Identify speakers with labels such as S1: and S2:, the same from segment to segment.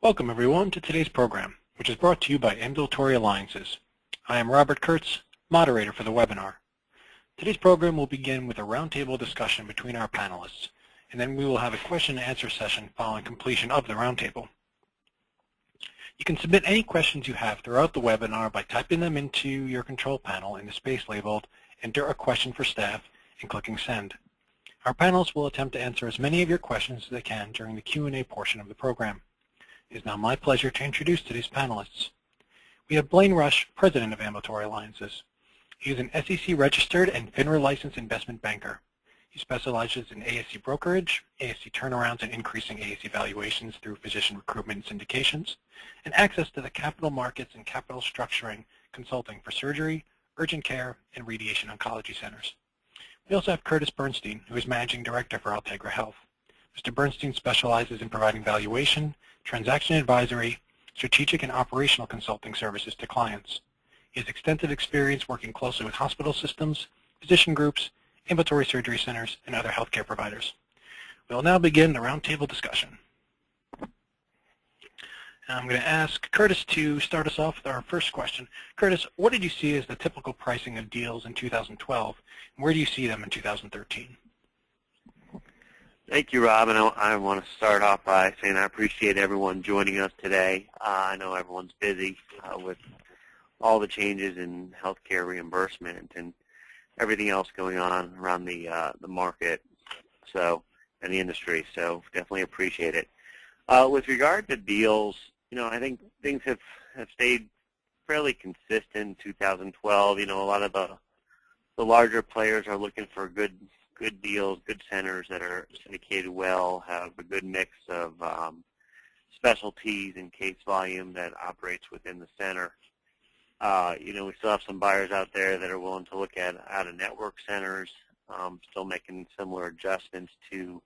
S1: Welcome everyone to today's program, which is brought to you by Ambulatory Alliances. I am Robert Kurtz, moderator for the webinar. Today's program will begin with a roundtable discussion between our panelists, and then we will have a question and answer session following completion of the roundtable. You can submit any questions you have throughout the webinar by typing them into your control panel in the space labeled "Enter a question for staff" and clicking send. Our panelists will attempt to answer as many of your questions as they can during the Q&A portion of the program. It is now my pleasure to introduce today's panelists. We have Blayne Rush, President of Ambulatory Alliances. He is an SEC-registered and FINRA-licensed investment banker. He specializes in ASC brokerage, ASC turnarounds and increasing ASC valuations through physician recruitment and syndications, and access to the capital markets and capital structuring consulting for surgery, urgent care, and radiation oncology centers. We also have Bernstein, who is Managing Director for Altegra Health. Mr. Bernstein specializes in providing valuation, transaction advisory, strategic and operational consulting services to clients. He has extensive experience working closely with hospital systems, physician groups, ambulatory surgery centers, and other healthcare providers. We will now begin the roundtable discussion. I'm going to ask Curtis to start us off with our first question. Curtis, what did you see as the typical pricing of deals in 2012, and where do you see them in 2013?
S2: Thank you, Rob, and I want to start off by saying I appreciate everyone joining us today. I know everyone's busy with all the changes in healthcare reimbursement and everything else going on around the market and the industry, so definitely appreciate it. With regard to deals, I think things have stayed fairly consistent in 2012. A lot of the larger players are looking for good deals, good centers that are syndicated well, have a good mix of specialties and case volume that operates within the center. We still have some buyers out there that are willing to look at out-of-network centers, still making similar adjustments to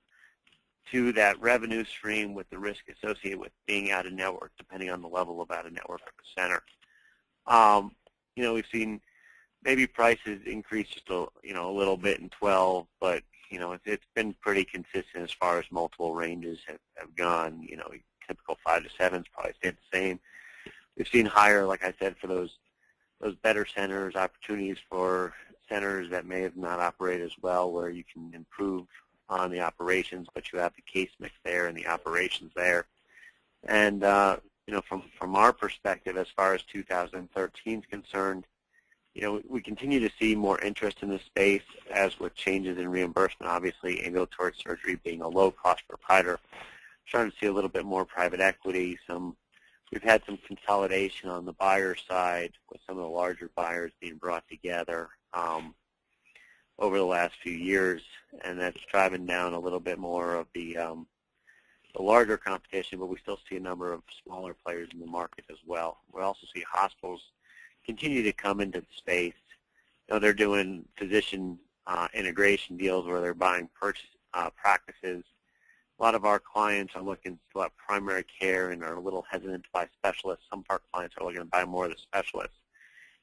S2: that revenue stream with the risk associated with being out-of-network, depending on the level of out-of-network of the center. We've seen maybe prices increase just a little bit in 12, but it's been pretty consistent as far as multiple ranges have gone. Typical 5 to 7s probably stayed the same. We've seen higher, like I said, for those better centers, opportunities for centers that may have not operated as well, where you can improve on the operations, but you have the case mix there and the operations there. And from our perspective, as far as 2013 is concerned, we continue to see more interest in this space, as with changes in reimbursement. Obviously, ambulatory surgery being a low-cost provider, starting to see a little bit more private equity. We've had some consolidation on the buyer side, with some of the larger buyers being brought together over the last few years, and that's driving down a little bit more of the larger competition, but we still see a number of smaller players in the market as well. We also see hospitals continue to come into the space. They're doing physician integration deals where they're buying practices. A lot of our clients are looking to have primary care and are a little hesitant to buy specialists. Some of our clients are looking to buy more of the specialists.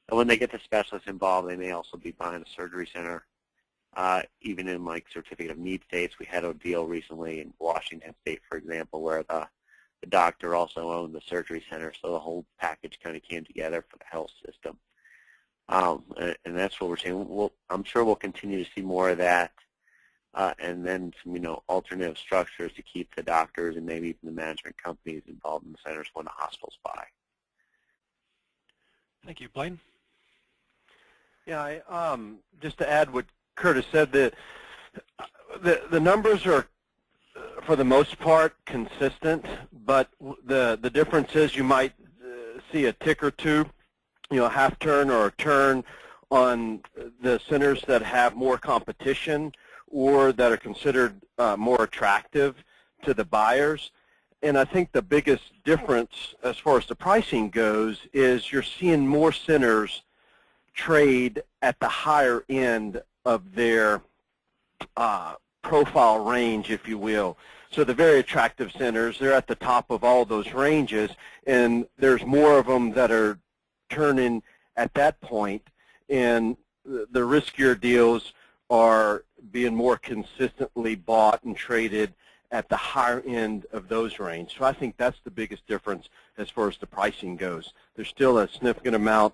S2: And when they get the specialists involved, they may also be buying a surgery center. Even in certificate of need states, we had a deal recently in Washington State, for example, where the doctor also owned the surgery center, so the whole package kind of came together for the health system. And that's what we're seeing. I'm sure we'll continue to see more of that, and then some alternative structures to keep the doctors and maybe even the management companies involved in the centers when the hospitals buy.
S1: Thank you. Blayne?
S3: Yeah, just to add what Curtis said, the numbers are, for the most part, consistent, but the difference is you might see a tick or two, a half turn or a turn on the centers that have more competition or that are considered more attractive to the buyers. And I think the biggest difference as far as the pricing goes is you're seeing more centers trade at the higher end of their profile range, if you will. So the very attractive centers, they're at the top of all those ranges, and there's more of them that are turning at that point, and the riskier deals are being more consistently bought and traded at the higher end of those range. So I think that's the biggest difference as far as the pricing goes. There's still a significant amount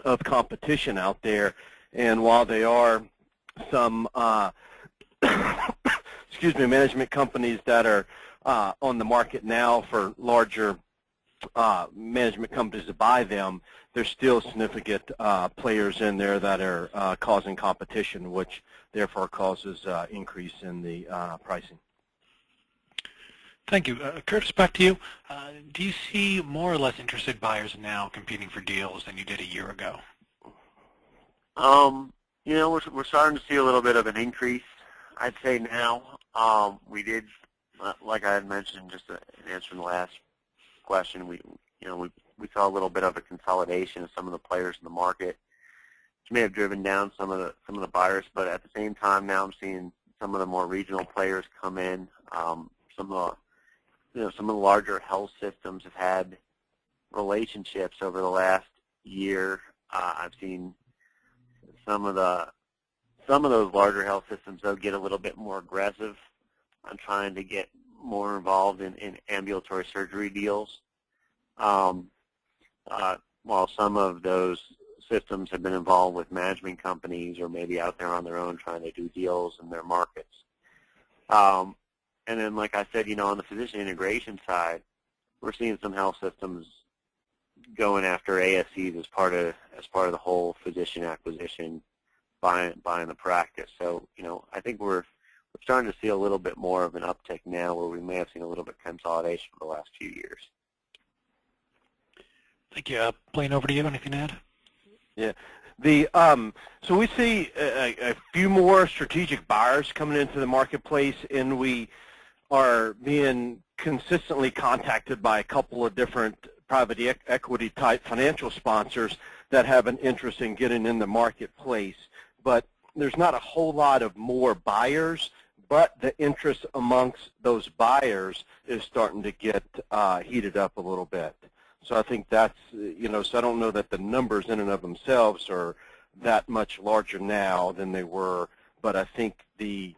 S3: of competition out there, and while there are some excuse me, management companies that are on the market now for larger management companies to buy them, there's still significant players in there that are causing competition, which therefore causes increase in the pricing.
S1: Thank you. Kurtz, back to you. Do you see more or less interested buyers now competing for deals than you did a year ago?
S2: You know, we're starting to see a little bit of an increase, I'd say now. We did, like I had mentioned just in answering the last question, we saw a little bit of a consolidation of some of the players in the market, which may have driven down some of the buyers. But at the same time, now I'm seeing some of the more regional players come in. Some of the larger health systems have had relationships over the last year. I've seen some of those larger health systems, though, get a little bit more aggressive on trying to get more involved in ambulatory surgery deals. While some of those systems have been involved with management companies or maybe out there on their own trying to do deals in their markets. And then, like I said, on the physician integration side, we're seeing some health systems going after ASCs as part of the whole physician acquisition, buying the practice. So, I think we're starting to see a little bit more of an uptick now, where we may have seen a little bit of consolidation for the last few years.
S1: Thank you. Blayne, over to you. Anything to add?
S3: Yeah. So we see a few more strategic buyers coming into the marketplace, and we are being consistently contacted by a couple of different private equity type financial sponsors that have an interest in getting in the marketplace. But there's not a whole lot of more buyers, but the interest amongst those buyers is starting to get heated up a little bit. So I think that's, so I don't know that the numbers in and of themselves are that much larger now than they were, but I think the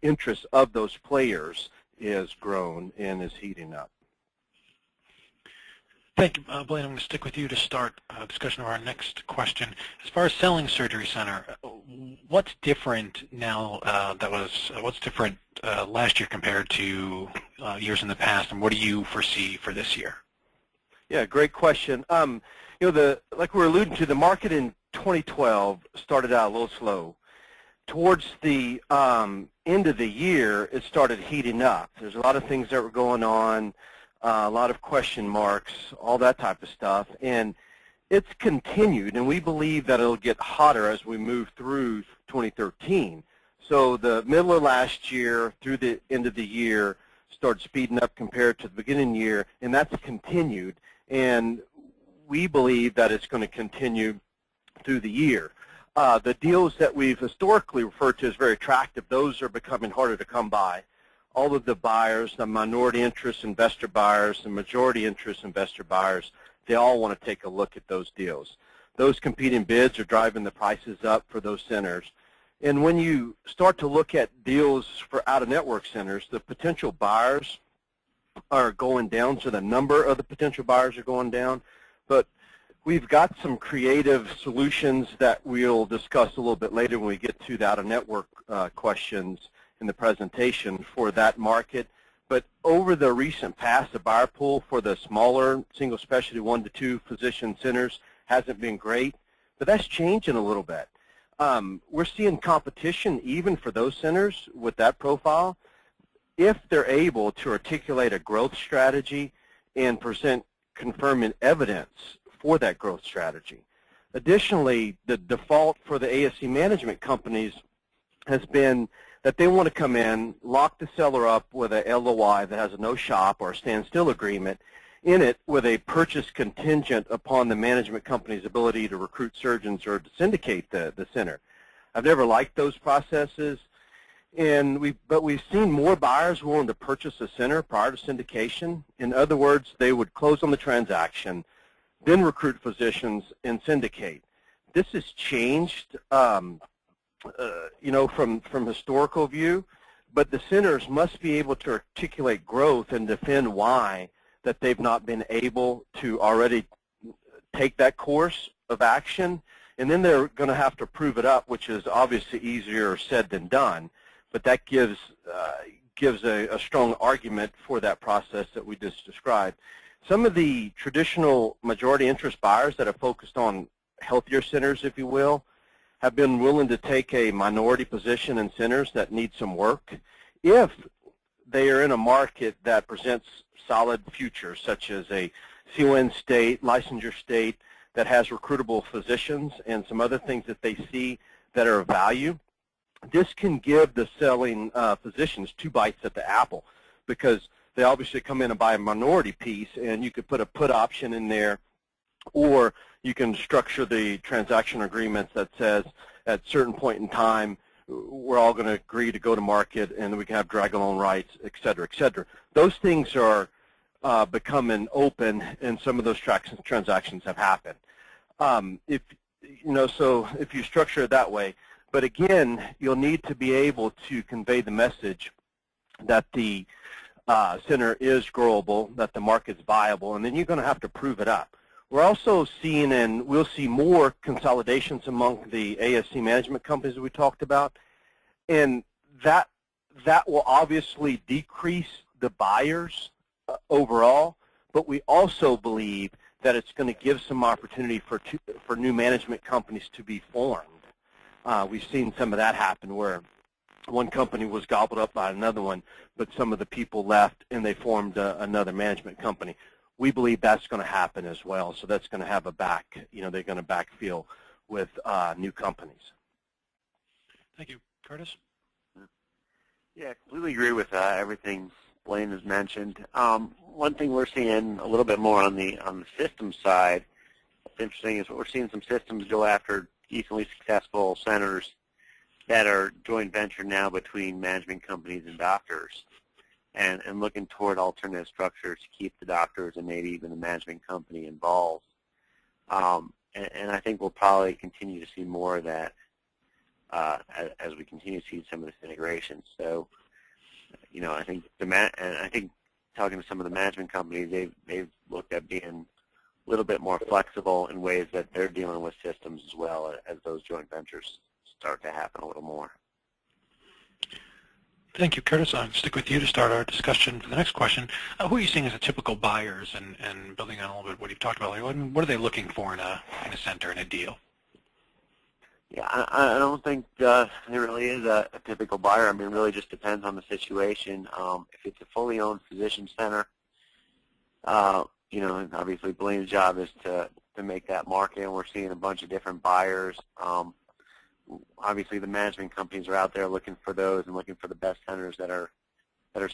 S3: interest of those players is grown and is heating up.
S1: Thank you, Blayne. I'm going to stick with you to start discussion of our next question. As far as selling surgery center, what's different now? What's different last year compared to years in the past, and what do you foresee for this year?
S3: Yeah, great question. Like we were alluding to, the market in 2012 started out a little slow. Towards the end of the year, it started heating up. There's a lot of things that were going on, a lot of question marks, all that type of stuff, and it's continued, and we believe that it'll get hotter as we move through 2013. So the middle of last year through the end of the year started speeding up compared to the beginning of the year, and that's continued, and we believe that it's going to continue through the year. The deals that we've historically referred to as very attractive, those are becoming harder to come by. All of the buyers, the minority interest investor buyers, the majority interest investor buyers, they all want to take a look at those deals. Those competing bids are driving the prices up for those centers. And when you start to look at deals for out-of-network centers, the potential buyers are going down, so the number of the potential buyers are going down. But we've got some creative solutions that we'll discuss a little bit later when we get to the out-of-network questions in the presentation for that market. But over the recent past, the buyer pool for the smaller single specialty 1 to 2 physician centers hasn't been great, but that's changing a little bit. We're seeing competition even for those centers with that profile if they're able to articulate a growth strategy and present confirming evidence for that growth strategy. Additionally, the default for the ASC management companies has been that they want to come in, lock the seller up with a LOI that has a no shop or a standstill agreement in it with a purchase contingent upon the management company's ability to recruit surgeons or to syndicate the center. I've never liked those processes, but we've seen more buyers willing to purchase a center prior to syndication. In other words, they would close on the transaction, then recruit physicians and syndicate. This has changed, from historical view. but the centers must be able to articulate growth and defend why that they've not been able to already take that course of action, and then they're going to have to prove it up, which is obviously easier said than done, but that gives a strong argument for that process that we just described. Some of the traditional majority interest buyers that have focused on healthier centers, if you will, have been willing to take a minority position in centers that need some work if they are in a market that presents solid futures, such as a CON state, licensure state that has recruitable physicians and some other things that they see that are of value. This can give the selling physicians 2 bites at the apple, because they obviously come in and buy a minority piece, and you could put a put option in there, or you can structure the transaction agreements that says at a certain point in time we're all going to agree to go to market and we can have drag-along rights, et cetera, et cetera. Those things are becoming open, and some of those transactions have happened. If you structure it that way, but again, you'll need to be able to convey the message that the center is growable, that the market's viable, and then you're going to have to prove it up. We're also seeing, and we'll see more consolidations among the ASC management companies that we talked about, and that will obviously decrease the buyers overall, but we also believe that it's going to give some opportunity for new management companies to be formed. We've seen some of that happen where one company was gobbled up by another one, but some of the people left and they formed another management company. We believe that's going to happen as well, so that's going to have they're going to backfill with new companies.
S1: Thank you. Curtis?
S2: Yeah, I completely agree with everything Blayne has mentioned. One thing we're seeing a little bit more on the system side, what's interesting is we're seeing some systems go after decently successful centers that are joint venture now between management companies and doctors, and looking toward alternative structures to keep the doctors and maybe even the management company involved. And I think we'll probably continue to see more of that as we continue to see some of this integration. So, I think talking to some of the management companies, they've looked at being a little bit more flexible in ways that they're dealing with systems as well as those joint ventures start to happen a little more.
S1: Thank you, Curtis. I'll stick with you to start our discussion for the next question. Who are you seeing as the typical buyers, and building on a little bit what you've talked about, what are they looking for in a center, in a deal?
S2: Yeah, I don't think there really is a typical buyer. I mean, it really just depends on the situation. If it's a fully owned physician center, obviously Blayne's job is to make that market, and we're seeing a bunch of different buyers. Obviously, the management companies are out there looking for those and looking for the best centers that are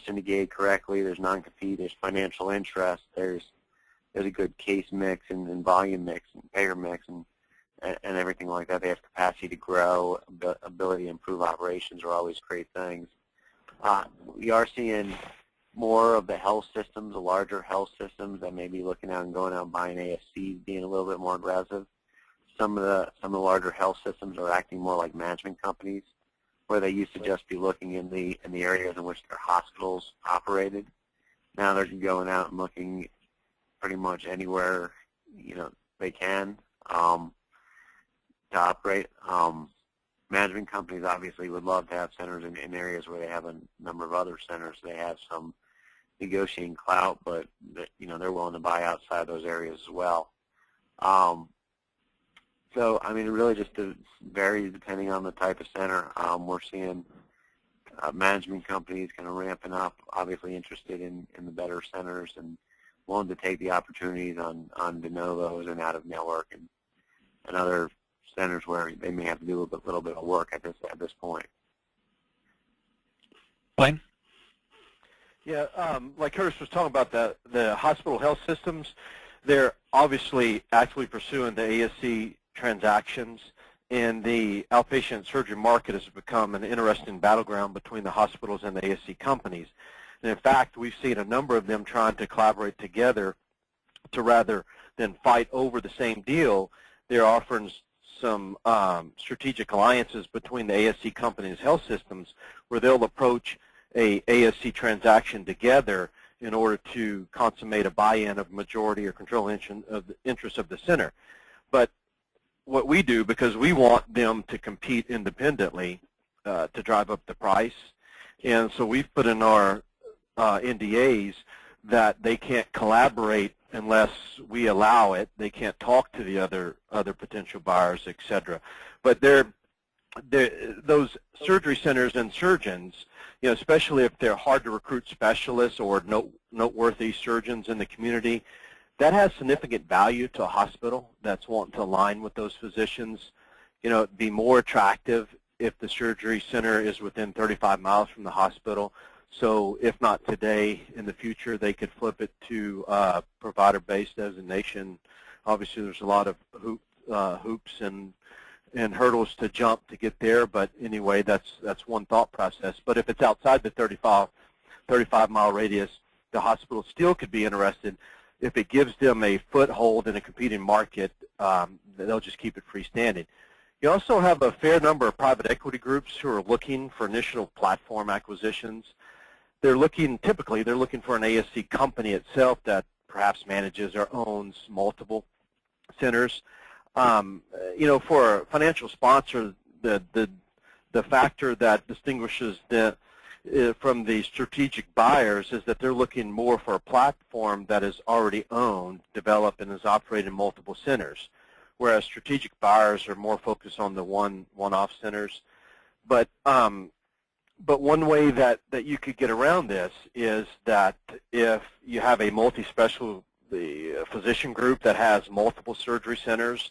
S2: syndicated correctly. There's non-compete, there's financial interest, there's a good case mix and volume mix and payer mix and everything like that. They have capacity to grow, ability to improve operations are always great things. We are seeing more of the health systems, the larger health systems that may be looking out and going out and buying ASCs, being a little bit more aggressive. Some of the larger health systems are acting more like management companies, where they used to just be looking in the areas in which their hospitals operated. Now they're going out and looking pretty much anywhere they can to operate. Management companies obviously would love to have centers in areas where they have a number of other centers. They have some negotiating clout, but they're willing to buy outside those areas as well. So, I mean, it really just varies depending on the type of center. We're seeing management companies kind of ramping up, obviously interested in the better centers and willing to take the opportunities on de novos and out of network and other centers where they may have to do a little bit of work at this point.
S1: Blayne?
S3: Yeah, like Curtis was talking about, the hospital health systems, they're obviously actively pursuing the ASC transactions, and the outpatient surgery market has become an interesting battleground between the hospitals and the ASC companies. And in fact, we've seen a number of them trying to collaborate together to, rather than fight over the same deal, they're offering some strategic alliances between the ASC companies' health systems where they'll approach a ASC transaction together in order to consummate a buy-in of majority or control of the interest of the center. But what we do, because we want them to compete independently to drive up the price, and so we've put in our NDAs that they can't collaborate unless we allow it. They can't talk to the other potential buyers, etc. But those surgery centers and surgeons, you know, especially if they're hard to recruit specialists or noteworthy surgeons in the community, that has significant value to a hospital that's wanting to align with those physicians. You know, it'd be more attractive if the surgery center is within 35 miles from the hospital. So if not today, in the future, they could flip it to provider-based designation. Obviously, there's a lot of hoops and hurdles to jump to get there, but anyway, that's one thought process. But if it's outside the 35-mile radius, the hospital still could be interested. If it gives them a foothold in a competing market, they'll just keep it freestanding. You also have a fair number of private equity groups who are looking for initial platform acquisitions. Typically they're looking for an ASC company itself that perhaps manages or owns multiple centers. You know, for a financial sponsor, the factor that distinguishes from the strategic buyers is that they're looking more for a platform that is already owned, developed, and is operating in multiple centers, whereas strategic buyers are more focused on the one-off centers. But one way that you could get around this is that if you have a multi-specialty physician group that has multiple surgery centers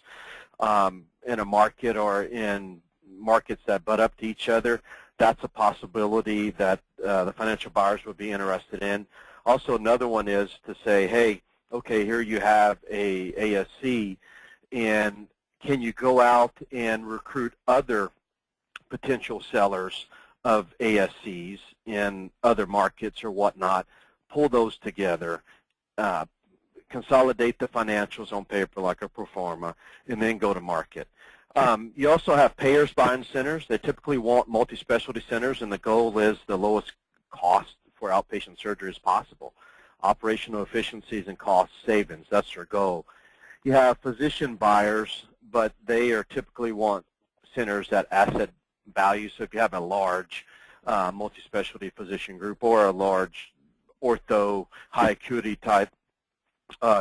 S3: in a market or in markets that butt up to each other, that's a possibility that the financial buyers would be interested in. Also, another one is to say, hey, okay, here you have a ASC, and can you go out and recruit other potential sellers of ASCs in other markets or whatnot, pull those together, consolidate the financials on paper like a pro forma, and then go to market. You also have payers buying centers. They typically want multi-specialty centers, and the goal is the lowest cost for outpatient surgery as possible. Operational efficiencies and cost savings, that's their goal. You have physician buyers, but they typically want centers that asset value. So if you have a large multi-specialty physician group or a large ortho, high acuity type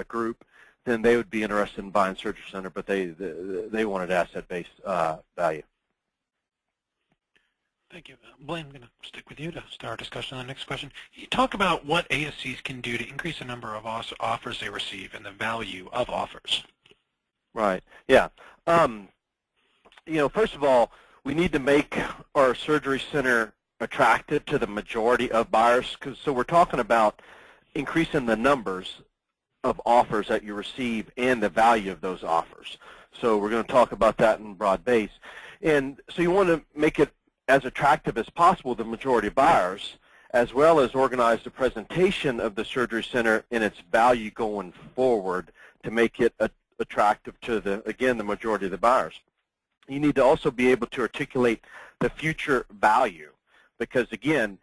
S3: group, then they would be interested in buying surgery center, but they wanted asset-based value.
S1: Thank you. Blayne, I'm going to stick with you to start our discussion on the next question. Can you talk about what ASCs can do to increase the number of offers they receive and the value of offers?
S3: Right. Yeah. You know, first of all, we need to make our surgery center attractive to the majority of buyers, so we're talking about increasing the numbers of offers that you receive and the value of those offers. So we're going to talk about that in broad base. And so you want to make it as attractive as possible to the majority of buyers, as well as organize the presentation of the surgery center and its value going forward to make it attractive to the majority of the buyers. You need to also be able to articulate the future value, because again,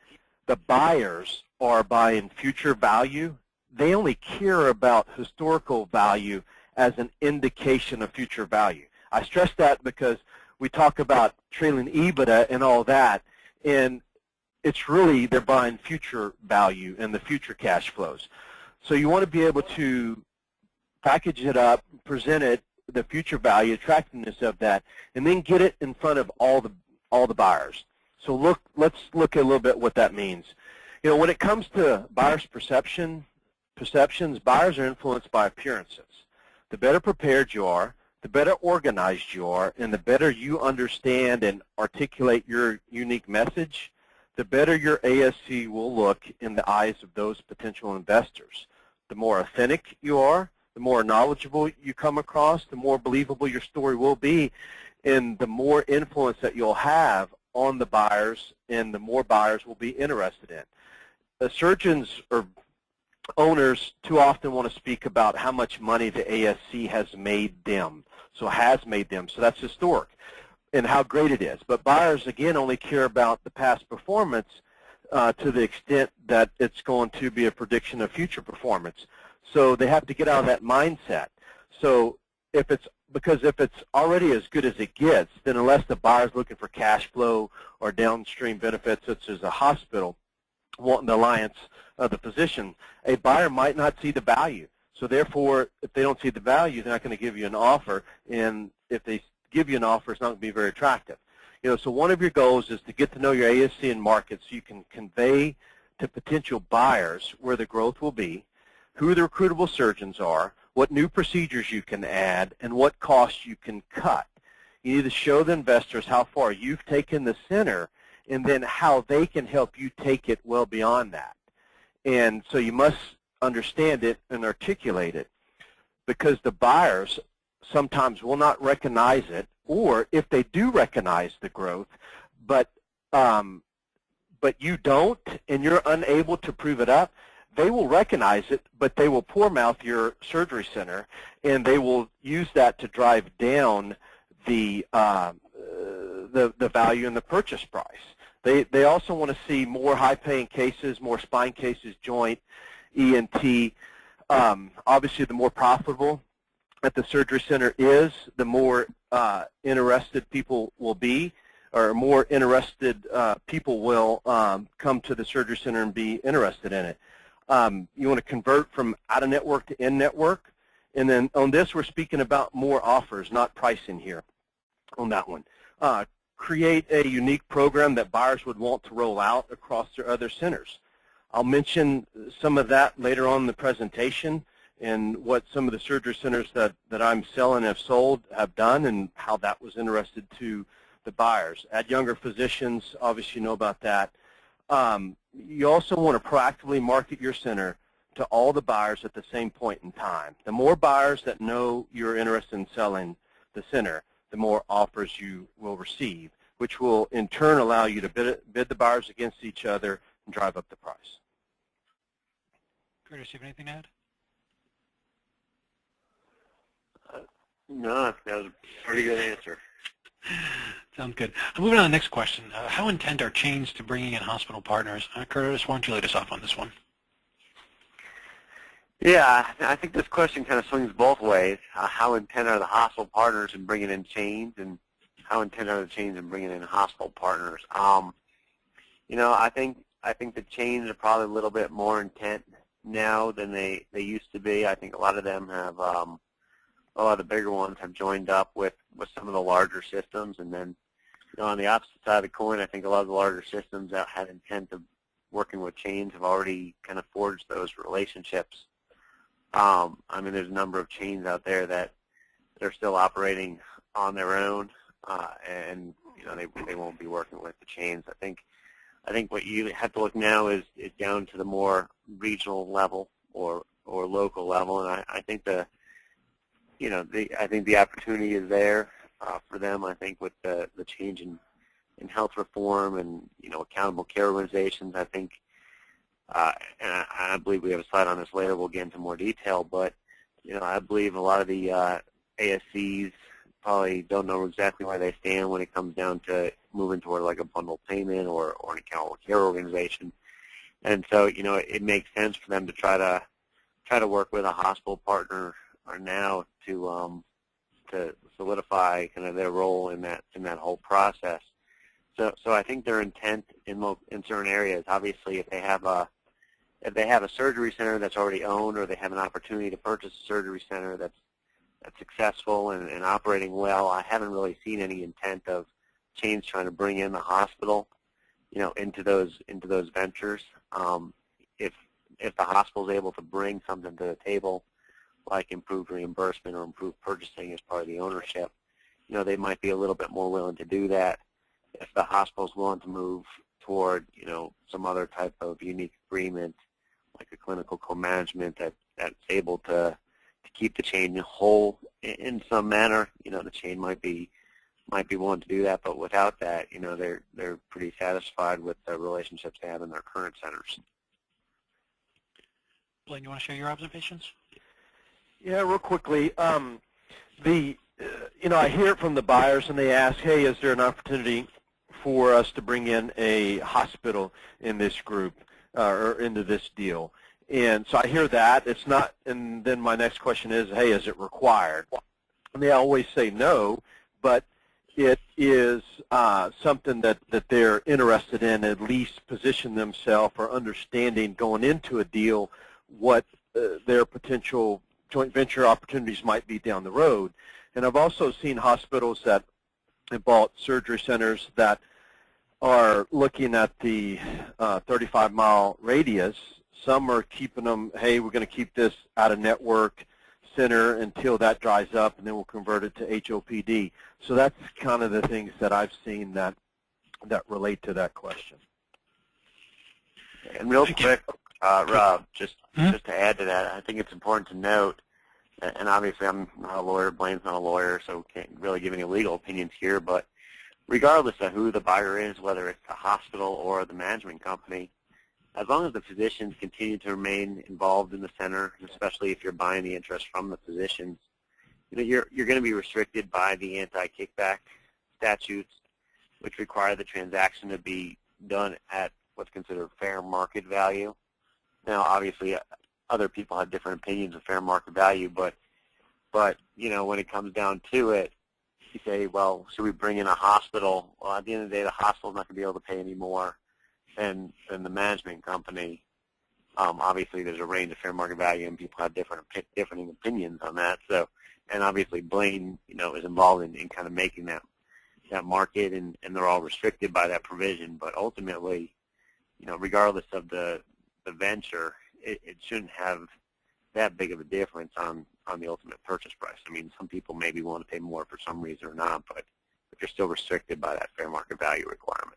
S3: the buyers are buying future value. They only care about historical value as an indication of future value. I stress that because we talk about trailing EBITDA and all that, and it's really they're buying future value and the future cash flows. So you want to be able to package it up, present it, the future value, attractiveness of that, and then get it in front of all the buyers. So let's look at a little bit what that means. You know, when it comes to buyers' perceptions, buyers are influenced by appearances. The better prepared you are, the better organized you are, and the better you understand and articulate your unique message, the better your ASC will look in the eyes of those potential investors. The more authentic you are, the more knowledgeable you come across, the more believable your story will be, and the more influence that you'll have on the buyers, and the more buyers will be interested in. The surgeons or owners too often want to speak about how much money the ASC has made them. so has made them. So that's historic and how great it is. But buyers, again, only care about the past performance to the extent that it's going to be a prediction of future performance. So they have to get out of that mindset. So if it's already as good as it gets, then unless the buyer's looking for cash flow or downstream benefits, such as a hospital wanting the alliance of the physician, a buyer might not see the value. So therefore, if they don't see the value, they're not going to give you an offer. And if they give you an offer, it's not going to be very attractive. So one of your goals is to get to know your ASC and market so you can convey to potential buyers where the growth will be, who the recruitable surgeons are, what new procedures you can add, and what costs you can cut. You need to show the investors how far you've taken the center and then how they can help you take it well beyond that. And so you must understand it and articulate it, because the buyers sometimes will not recognize it, or if they do recognize the growth, but you don't and you're unable to prove it up, they will recognize it, but they will poor mouth your surgery center, and they will use that to drive down the value in the purchase price. They also want to see more high-paying cases, more spine cases, joint, ENT. Obviously, the more profitable that the surgery center is, the more interested people will be, or more interested people will come to the surgery center and be interested in it. You want to convert from out-of-network to in-network. And then on this, we're speaking about more offers, not pricing here on that one. Create a unique program that buyers would want to roll out across their other centers. I'll mention some of that later on in the presentation and what some of the surgery centers that I'm selling have sold have done and how that was interested to the buyers. Add younger physicians, obviously you know about that. You also want to proactively market your center to all the buyers at the same point in time. The more buyers that know you're interested in selling the center, the more offers you will receive, which will in turn allow you to bid the buyers against each other and drive up the price.
S1: Curtis, you have anything to add?
S2: No, that was a pretty good answer.
S1: Sounds good. Moving on to the next question. How intent are chains to bringing in hospital partners? Curtis, why don't you lead us off on this one?
S2: Yeah, I think this question kind of swings both ways. How intent are the hospital partners in bringing in chains, and how intent are the chains in bringing in hospital partners? I think the chains are probably a little bit more intent now than they used to be. I think a lot of them have, a lot of the bigger ones have joined up with some of the larger systems, and then on the opposite side of the coin, I think a lot of the larger systems that had intent of working with chains have already kind of forged those relationships. There's a number of chains out there that they're still operating on their own, and they won't be working with the chains. I think what you have to look now is down to the more regional level or local level, and I think I think the opportunity is there for them. I think with the change in health reform and accountable care organizations, I think. And I believe we have a slide on this later. We'll get into more detail, but I believe a lot of the ASCs probably don't know exactly where they stand when it comes down to moving toward like a bundled payment or an accountable care organization. And so it makes sense for them to try to work with a hospital partner now to solidify kind of their role in that whole process. So I think their intent in certain areas, obviously, if they have a surgery center that's already owned, or they have an opportunity to purchase a surgery center that's successful and operating well, I haven't really seen any intent of chains trying to bring in the hospital, into those ventures. If the hospital is able to bring something to the table, like improved reimbursement or improved purchasing as part of the ownership, they might be a little bit more willing to do that. If the hospital is willing to move toward, some other type of unique agreement, like a clinical co-management that's able to keep the chain whole in some manner, the chain might be willing to do that. But without that, they're pretty satisfied with the relationships they have in their current centers.
S1: Blayne, you want to share your observations?
S3: Yeah, real quickly. I hear it from the buyers, and they ask, hey, is there an opportunity for us to bring in a hospital in this group or into this deal? And so I hear that. It's not, and then my next question is, hey, is it required? And they always say no, but it is something that they're interested in, at least position themselves or understanding going into a deal what their potential joint venture opportunities might be down the road. And I've also seen hospitals that have bought surgery centers that are looking at the 35-mile radius. Some are keeping them, hey, we're going to keep this out-of-network center until that dries up, and then we'll convert it to HOPD. So that's kind of the things that I've seen that relate to that question.
S2: And real quick, Rob, just to add to that, I think it's important to note, and obviously I'm not a lawyer, Blayne's not a lawyer, so can't really give any legal opinions here, but regardless of who the buyer is, whether it's the hospital or the management company, as long as the physicians continue to remain involved in the center, especially if you're buying the interest from the physicians, you're going to be restricted by the anti-kickback statutes, which require the transaction to be done at what's considered fair market value. Now, obviously, other people have different opinions of fair market value, but when it comes down to it, you say, well, should we bring in a hospital? Well, at the end of the day, the hospital's not going to be able to pay any more than the management company. Obviously, there's a range of fair market value, and people have different opinions on that. So, and obviously, Blayne, is involved in kind of making that market, and they're all restricted by that provision. But ultimately, regardless of the venture, it shouldn't have that big of a difference on the ultimate purchase price. I mean, some people maybe want to pay more for some reason or not, but you're still restricted by that fair market value requirement.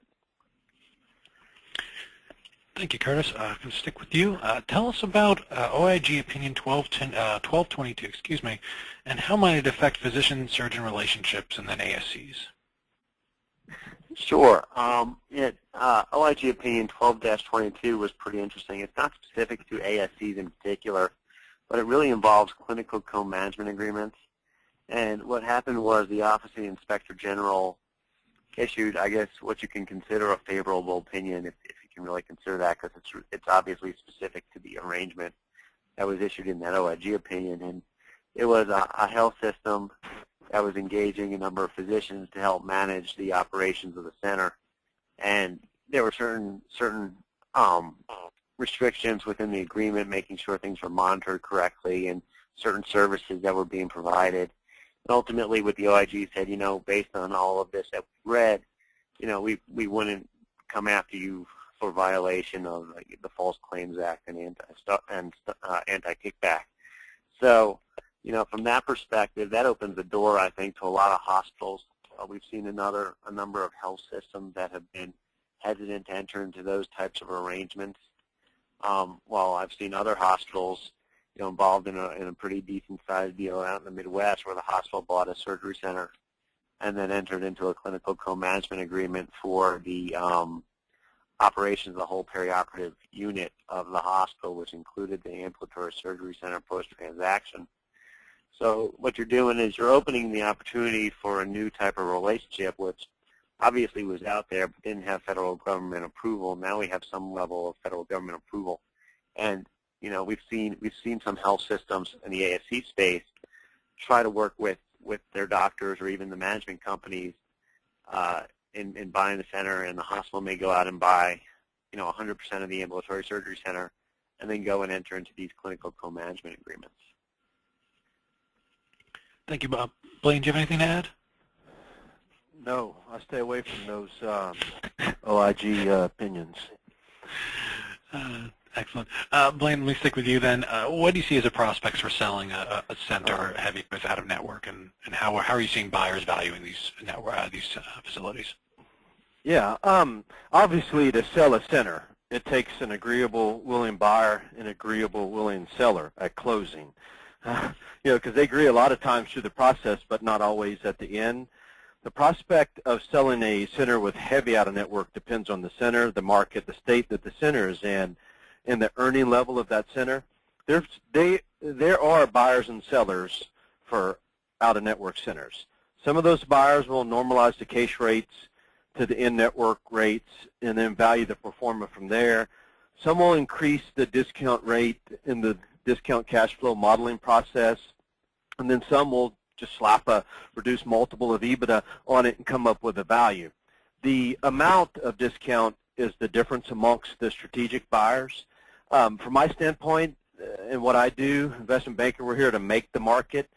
S1: Thank you, Curtis. I'm going to stick with you. Tell us about OIG Opinion 1222, and how might it affect physician-surgeon relationships and then ASCs?
S2: Sure. OIG Opinion 12-22 was pretty interesting. It's not specific to ASCs in particular, but it really involves clinical co-management agreements. And what happened was the Office of the Inspector General issued, I guess, what you can consider a favorable opinion, if you can really consider that, because it's obviously specific to the arrangement that was issued in that OIG opinion. And it was a health system that was engaging a number of physicians to help manage the operations of the center. And there were certain restrictions within the agreement, making sure things were monitored correctly and certain services that were being provided. And ultimately, what the OIG said, based on all of this that we read, we wouldn't come after you for violation of the False Claims Act and anti-kickback. So, from that perspective, that opens the door, I think, to a lot of hospitals. We've seen a number of health systems that have been hesitant to enter into those types of arrangements. While I've seen other hospitals, involved in a pretty decent-sized deal out in the Midwest, where the hospital bought a surgery center and then entered into a clinical co-management agreement for the operations of the whole perioperative unit of the hospital, which included the Ambulatory Surgery Center post-transaction. So what you're doing is you're opening the opportunity for a new type of relationship, which obviously was out there but didn't have federal government approval. Now we have some level of federal government approval. And we've seen some health systems in the ASC space try to work with their doctors or even the management companies in buying the center, and the hospital may go out and buy 100% of the ambulatory surgery center and then go and enter into these clinical co-management agreements.
S1: Thank you, Bob. Blayne, do you have anything to add?
S3: No, I stay away from those OIG opinions.
S1: Excellent. Blayne, let me stick with you then. What do you see as the prospects for selling a center heavy with out of network, and how are you seeing buyers valuing these facilities?
S3: Yeah, obviously to sell a center, it takes an agreeable, willing buyer and agreeable, willing seller at closing. Because they agree a lot of times through the process, but not always at the end. The prospect of selling a center with heavy out-of-network depends on the center, the market, the state that the center is in, and the earning level of that center. There are buyers and sellers for out-of-network centers. Some of those buyers will normalize the case rates to the in-network rates and then value the pro forma from there. Some will increase the discount rate in the discount cash flow modeling process, and then some will just slap a reduced multiple of EBITDA on it and come up with a value. The amount of discount is the difference amongst the strategic buyers. From my standpoint, and what I do, investment banker, we're here to make the market.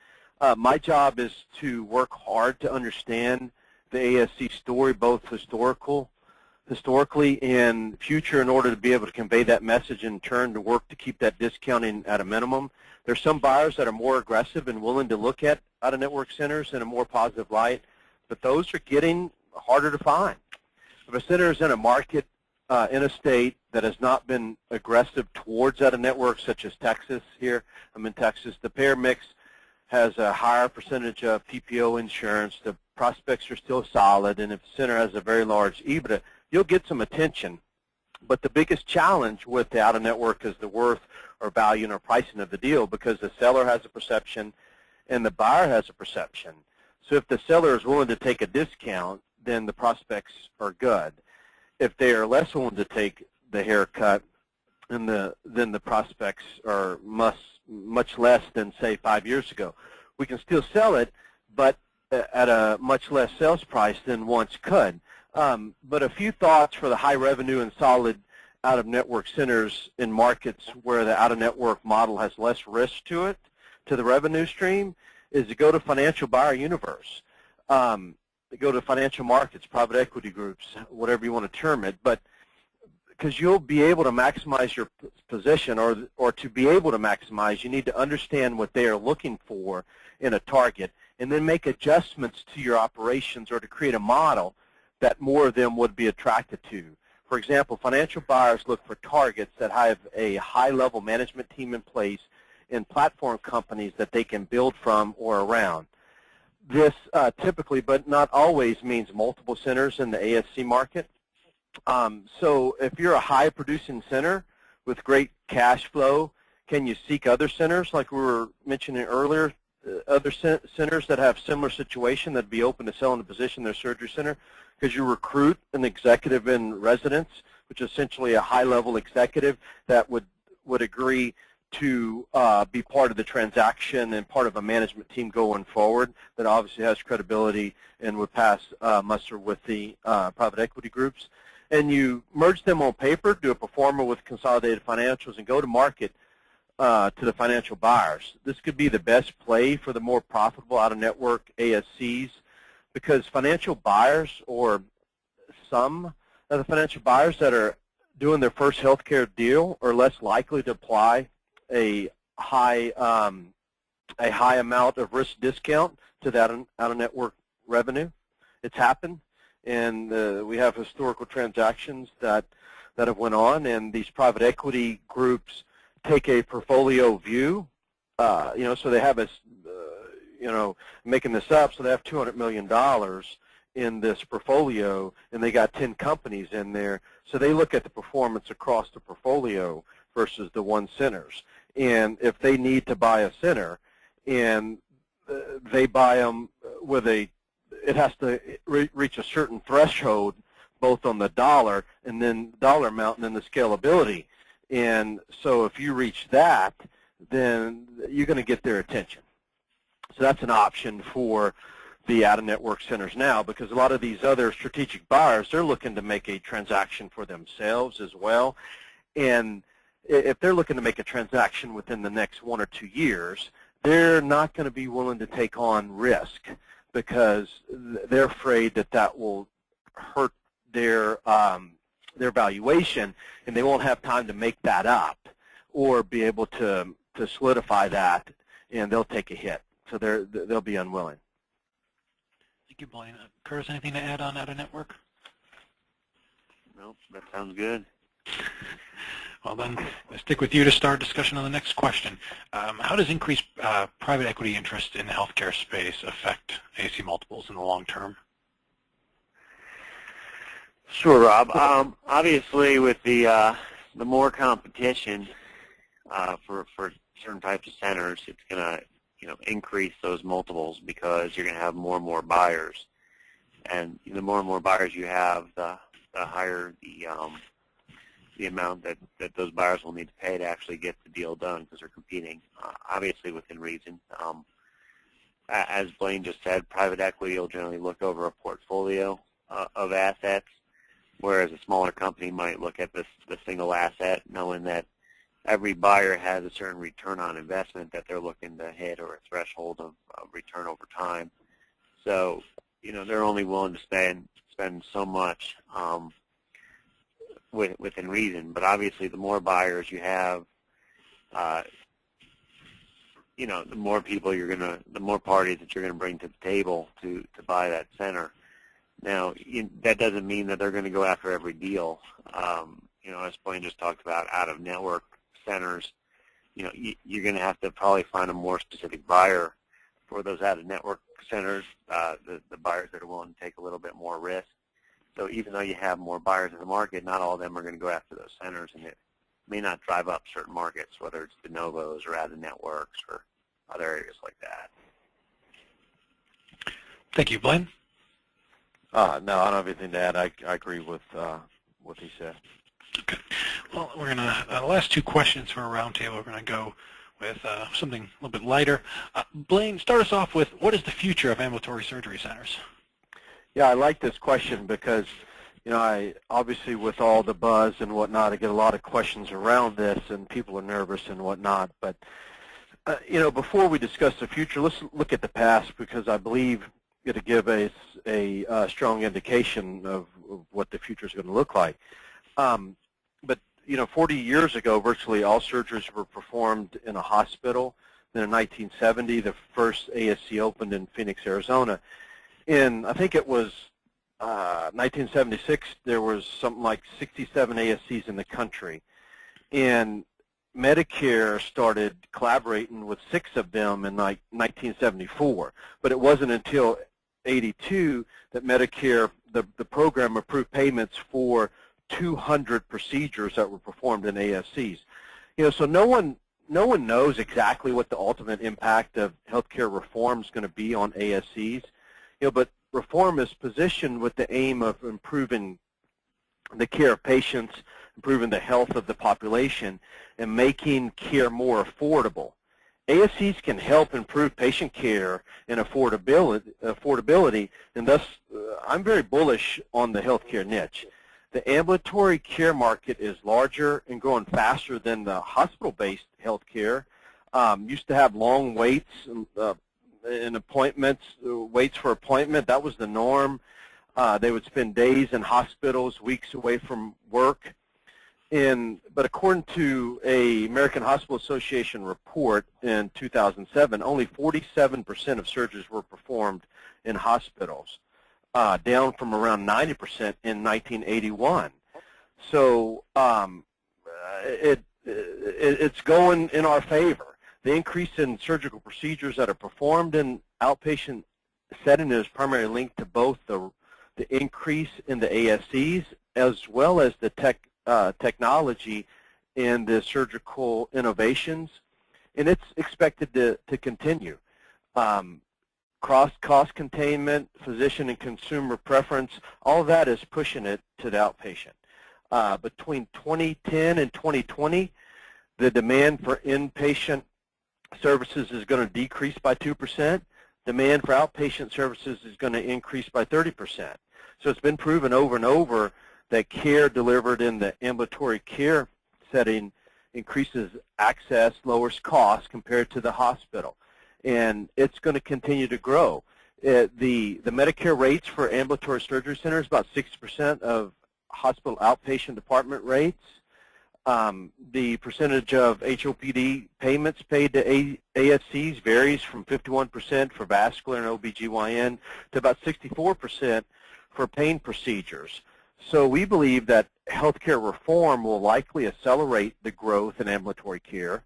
S3: My job is to work hard to understand the ASC story, both historically and future, in order to be able to convey that message and in turn to work to keep that discounting at a minimum. There's some buyers that are more aggressive and willing to look at out-of-network centers in a more positive light, but those are getting harder to find. If a center is in a market, in a state that has not been aggressive towards out-of-network, such as Texas here, I'm in Texas, the payer mix has a higher percentage of PPO insurance, the prospects are still solid, and if the center has a very large EBITDA, you'll get some attention. But the biggest challenge with the out-of-network is the worth or value or pricing of the deal, because the seller has a perception and the buyer has a perception. So if the seller is willing to take a discount, then the prospects are good. If they are less willing to take the haircut, then the prospects are much less than, say, 5 years ago. We can still sell it, but at a much less sales price than once could. But a few thoughts for the high revenue and solid out-of-network centers in markets where the out-of-network model has less risk to it, to the revenue stream, is to go to financial buyer universe. Go to financial markets, private equity groups, whatever you want to term it, but because you'll be able to maximize your position, or to be able to maximize, you need to understand what they are looking for in a target and then make adjustments to your operations or to create a model that more of them would be attracted to. For example, financial buyers look for targets that have a high-level management team in place and platform companies that they can build from or around. This typically, but not always, means multiple centers in the ASC market. So if you're a high-producing center with great cash flow, can you seek other centers, like we were mentioning earlier, other centers that have similar situation that would be open to selling the position in their surgery center? Because you recruit an executive in residence, which is essentially a high-level executive that would agree to be part of the transaction and part of a management team going forward that obviously has credibility and would pass muster with the private equity groups. And you merge them on paper, do a pro forma with consolidated financials, and go to market to the financial buyers. This could be the best play for the more profitable out-of-network ASCs, because financial buyers, or some of the financial buyers that are doing their first healthcare deal, are less likely to apply a high amount of risk discount to that out-of-network revenue. It's happened, and we have historical transactions that have went on, and these private equity groups take a portfolio view. So they have a, making this up, so they have $200 million in this portfolio, and they got 10 companies in there. So they look at the performance across the portfolio versus the one centers. And if they need to buy a center, and they buy them with it has to reach a certain threshold, both on the dollar and then dollar amount and then the scalability. And so if you reach that, then you're going to get their attention. So that's an option for the out-of-network centers now, because a lot of these other strategic buyers, they're looking to make a transaction for themselves as well. And if they're looking to make a transaction within the next 1 or 2 years, they're not going to be willing to take on risk, because they're afraid that that will hurt their valuation, and they won't have time to make that up or be able to solidify that, and they'll take a hit. So they'll be unwilling.
S1: Thank you, Blayne. Kurtz, anything to add on out-of-network?
S2: Nope, that sounds good.
S1: Well, then, let's stick with you to start discussion on the next question. How does increased private equity interest in the healthcare space affect ASC multiples in the long term?
S2: Sure, Rob. Obviously, with the more competition for certain types of centers, it's going to increase those multiples because you're going to have more and more buyers. And the more and more buyers you have, the higher the amount that those buyers will need to pay to actually get the deal done because they're competing, obviously within reason. As Blayne just said, private equity will generally look over a portfolio of assets, whereas a smaller company might look at the single asset, knowing that every buyer has a certain return on investment that they're looking to hit or a threshold of return over time. So, they're only willing to spend so much within reason. But obviously, the more buyers you have, the more people the more parties that you're gonna bring to the table to buy that center. Now, that doesn't mean that they're going to go after every deal. As Blayne just talked about, out-of-network centers, you're going to have to probably find a more specific buyer for those out-of-network centers, the buyers that are willing to take a little bit more risk. So even though you have more buyers in the market, not all of them are going to go after those centers, and it may not drive up certain markets, whether it's de novos or out-of-networks or other areas like that.
S1: Thank you, Blayne.
S3: No, I don't have anything to add. I agree with what he said.
S1: Okay. Well, we're going to, the last two questions for our roundtable, we're going to go with something a little bit lighter. Blayne, start us off with, what is the future of ambulatory surgery centers?
S3: Yeah, I like this question because, I obviously with all the buzz and whatnot, I get a lot of questions around this and people are nervous and whatnot. But, before we discuss the future, let's look at the past because I believe it'll give a strong indication of what the future is going to look like. But 40 years ago, virtually all surgeries were performed in a hospital. Then in 1970, the first ASC opened in Phoenix, Arizona. In, I think it was 1976, there was something like 67 ASCs in the country. And Medicare started collaborating with 6 of them in like 1974. But it wasn't until 82 that Medicare, the program approved payments for 200 procedures that were performed in ASCs. So no one knows exactly what the ultimate impact of healthcare reform is going to be on ASCs. But reform is positioned with the aim of improving the care of patients, improving the health of the population, and making care more affordable. ASCs can help improve patient care and affordability, and thus I'm very bullish on the healthcare niche. The ambulatory care market is larger and growing faster than the hospital-based healthcare. Used to have long waits in appointments, waits for appointment. That was the norm. They would spend days in hospitals, weeks away from work. But according to a American Hospital Association report in 2007, only 47% of surgeries were performed in hospitals, down from around 90% in 1981. So it's going in our favor. The increase in surgical procedures that are performed in outpatient setting is primarily linked to both the increase in the ASCs as well as the technology and the surgical innovations, and it's expected to continue. Cost containment, physician and consumer preference, all of that is pushing it to the outpatient. Between 2010 and 2020, the demand for inpatient services is going to decrease by 2%. Demand for outpatient services is going to increase by 30%. So it's been proven over and over that care delivered in the ambulatory care setting increases access, lowers costs compared to the hospital. And it's going to continue to grow. The Medicare rates for ambulatory surgery centers is about 60% of hospital outpatient department rates. The percentage of HOPD payments paid to ASCs varies from 51% for vascular and OBGYN to about 64% for pain procedures. So we believe that healthcare reform will likely accelerate the growth in ambulatory care,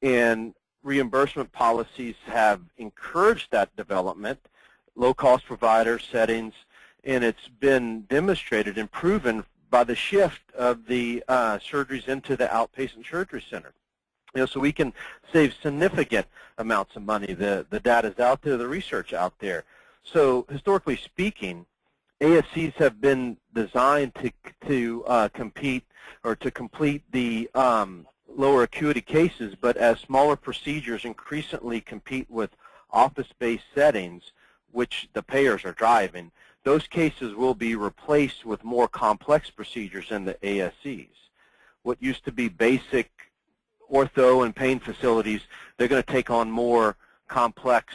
S3: and reimbursement policies have encouraged that development, low-cost provider settings, and it's been demonstrated and proven by the shift of the surgeries into the outpatient surgery center. So we can save significant amounts of money. The data is out there, the research out there. So historically speaking, ASCs have been designed to compete or to complete the lower acuity cases, but as smaller procedures increasingly compete with office-based settings, which the payers are driving, those cases will be replaced with more complex procedures in the ASCs. What used to be basic ortho and pain facilities, they're going to take on more complex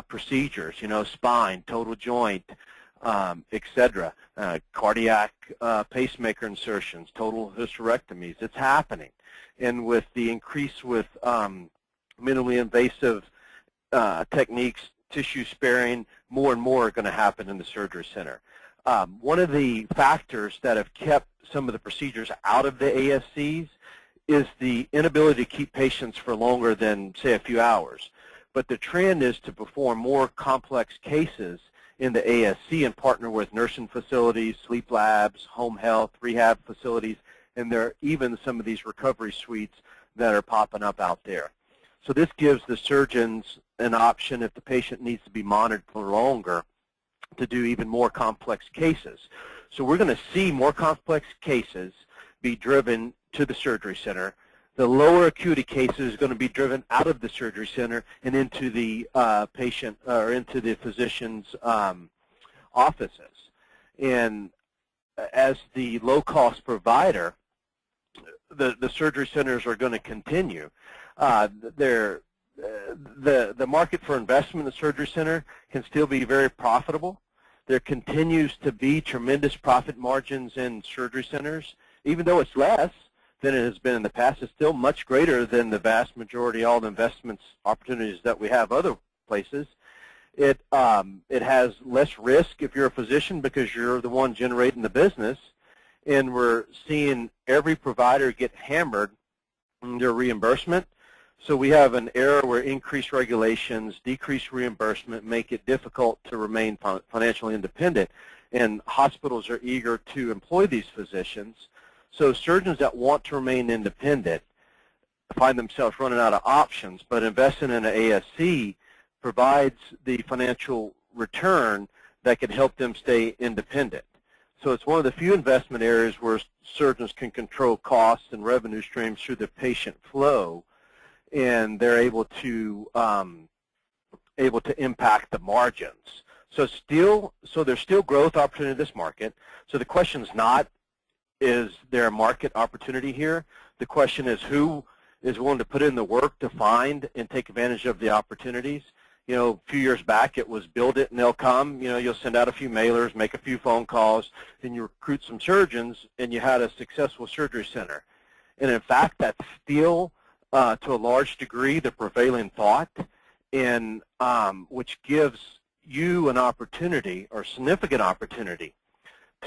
S3: procedures, spine, total joint, etc., cardiac pacemaker insertions, total hysterectomies. It's happening. And with the increase with minimally invasive techniques, tissue sparing, more and more are going to happen in the surgery center. One of the factors that have kept some of the procedures out of the ASCs is the inability to keep patients for longer than, say, a few hours. But the trend is to perform more complex cases in the ASC and partner with nursing facilities, sleep labs, home health, rehab facilities, and there are even some of these recovery suites that are popping up out there. So this gives the surgeons an option if the patient needs to be monitored for longer to do even more complex cases. So we're going to see more complex cases be driven to the surgery center. The lower acuity cases are going to be driven out of the surgery center and into the patient or into the physician's offices. And as the low-cost provider, the surgery centers are going to continue. The market for investment in the surgery center can still be very profitable. There continues to be tremendous profit margins in surgery centers. Even though it's less than it has been in the past, it's still much greater than the vast majority of all the investments opportunities that we have other places. It has less risk if you're a physician because you're the one generating the business, and we're seeing every provider get hammered in their reimbursement. So we have an era where increased regulations, decreased reimbursement make it difficult to remain financially independent, and hospitals are eager to employ these physicians. So surgeons that want to remain independent find themselves running out of options, but investing in an ASC provides the financial return that can help them stay independent. So it's one of the few investment areas where surgeons can control costs and revenue streams through the patient flow, and they're able to impact the margins. So there's still growth opportunity in this market. So the question is not, is there a market opportunity here? The question is, who is willing to put in the work to find and take advantage of the opportunities? A few years back it was build it and they'll come. You'll send out a few mailers, make a few phone calls, and you recruit some surgeons, and you had a successful surgery center. And in fact, that's still, to a large degree, the prevailing thought, and which gives you an opportunity or significant opportunity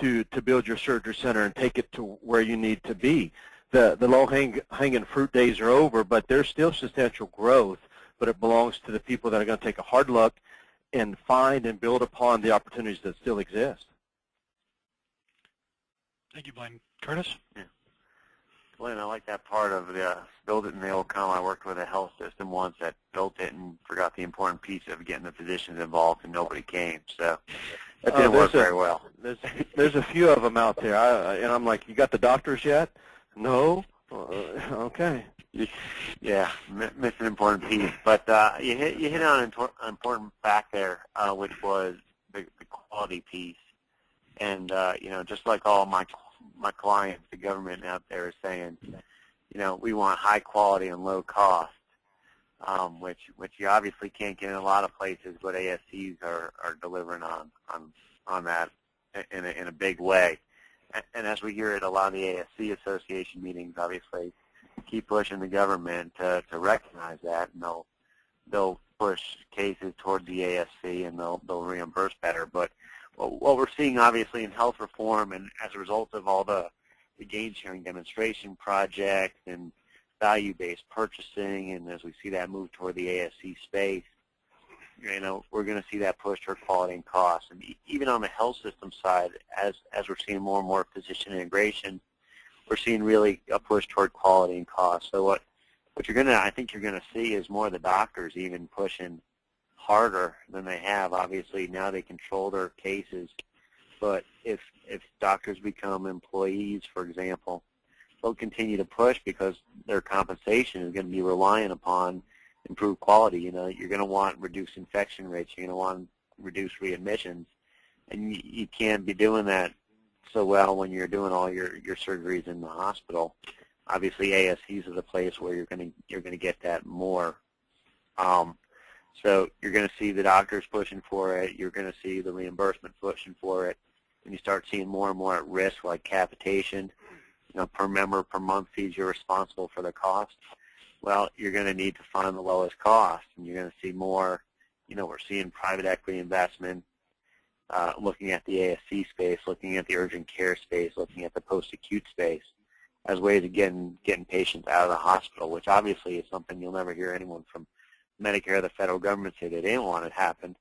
S3: to build your surgery center and take it to where you need to be. The low-hanging fruit days are over, but there's still substantial growth, but it belongs to the people that are going to take a hard look and find and build upon the opportunities that still exist.
S1: Thank you, Blayne. Curtis?
S2: Yeah. Blayne, I like that part of the build it and they'll come. I worked with a health system once that built it and forgot the important piece of getting the physicians involved, and nobody came. So that didn't work very well.
S3: There's a few of them out there, and I'm like, you got the doctors yet? No? Okay.
S2: Yeah, missed an important piece. But you hit on an important fact there, which was the quality piece. And just like all my clients, the government out there is saying, we want high quality and low cost, which you obviously can't get in a lot of places, but ASCs are delivering on that in a big way. And as we hear at a lot of the ASC association meetings, obviously keep pushing the government to recognize that, and they'll push cases towards the ASC and they'll reimburse better. But what we're seeing obviously in health reform, and as a result of all the gain sharing demonstration projects and value-based purchasing, and as we see that move toward the ASC space, we're going to see that push toward quality and cost. And even on the health system side, as we're seeing more and more physician integration, we're seeing really a push toward quality and cost. So what what I think you're gonna see is more of the doctors even pushing harder than they have. Obviously now they control their cases, but if doctors become employees, for example, they'll continue to push because their compensation is going to be reliant upon improved quality. You're going to want reduced infection rates. You're going to want reduced readmissions, and you can't be doing that so well when you're doing all your surgeries in the hospital. Obviously, ASCs are the place where you're going to get that more. So you're going to see the doctors pushing for it. You're going to see the reimbursement pushing for it. When you start seeing more and more at risk, like capitation, per member per month fees, you're responsible for the cost. Well, you're going to need to find the lowest cost, and you're going to see more. We're seeing private equity investment, looking at the ASC space, looking at the urgent care space, looking at the post-acute space as ways of getting patients out of the hospital, which obviously is something you'll never hear anyone from Medicare or the federal government say they didn't want it happen.